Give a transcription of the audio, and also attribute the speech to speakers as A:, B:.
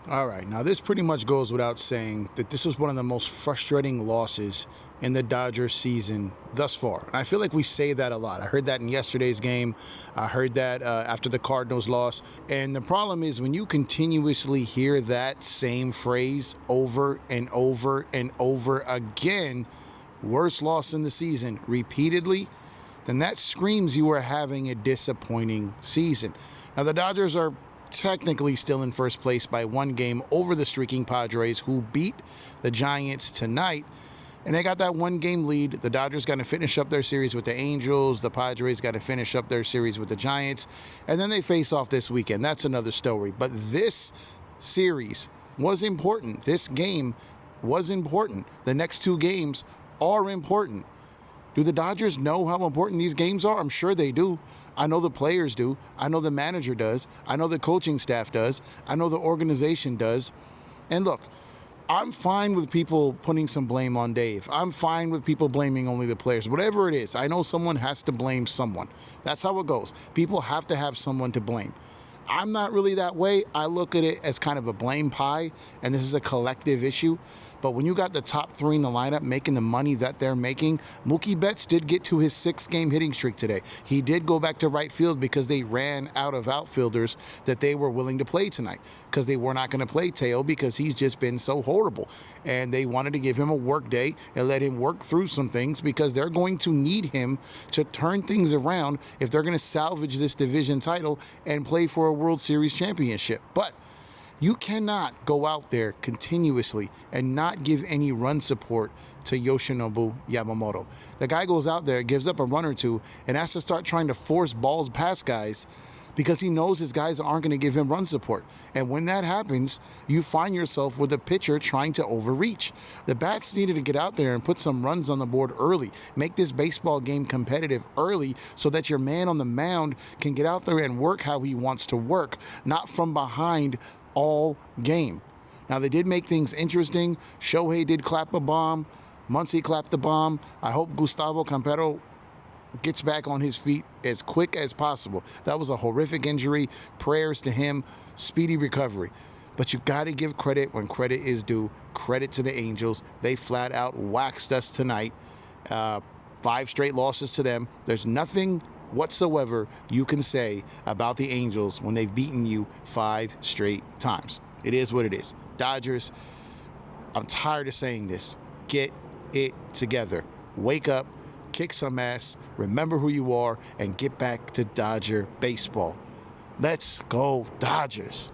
A: All right, now this pretty much goes without saying that this was one of the most frustrating losses in the Dodgers season thus far. And I feel like we say that a lot. I heard that in yesterday's game. I heard that after the Cardinals loss. And the problem is when you continuously hear that same phrase over and over and over again, worst loss in the season, repeatedly, then that screams you are having a disappointing season. Now, the Dodgers are technically still in first place by one game over the streaking Padres, who beat the Giants tonight. And they got that one-game lead. The Dodgers got to finish up their series with the Angels. The Padres got to finish up their series with the Giants. And then they face off this weekend. That's another story. But this series was important. This game was important. The next two games are important. Do the Dodgers know how important these games are? I'm sure they do. I know the players do. I know the manager does. I know the coaching staff does. I know the organization does. And look, I'm fine with people putting some blame on Dave. I'm fine with people blaming only the players. Whatever it is, I know someone has to blame someone. That's how it goes. People have to have someone to blame. I'm not really that way. I look at it as kind of a blame pie, and this is a collective issue. But when you got the top three in the lineup making the money that they're making, Mookie Betts did get to his 6-game hitting streak today. He did go back to right field because they ran out of outfielders that they were willing to play tonight, because they were not going to play Teo because he's just been so horrible. And they wanted to give him a work day and let him work through some things because they're going to need him to turn things around if they're going to salvage this division title and play for a World Series championship. But you cannot go out there continuously and not give any run support to Yoshinobu Yamamoto. The guy goes out there, gives up a run or two, and has to start trying to force balls past guys because he knows his guys aren't going to give him run support. And when that happens, you find yourself with a pitcher trying to overreach. The bats needed to get out there and put some runs on the board early. Make this baseball game competitive early so that your man on the mound can get out there and work how he wants to work, not from behind all game. Now, they did make things interesting. Shohei did clap a bomb. Muncy clapped the bomb. I hope Gustavo Campero gets back on his feet as quick as possible. That was a horrific injury. Prayers to him. Speedy recovery. But you got to give credit when credit is due. Credit to the Angels. They flat out waxed us tonight. 5 straight losses to them. There's nothing whatsoever you can say about the Angels when they've beaten you 5 straight times. It is what it is. Dodgers, I'm tired of saying this. Get it together. Wake up, kick some ass, remember who you are, and get back to Dodger baseball. Let's go Dodgers.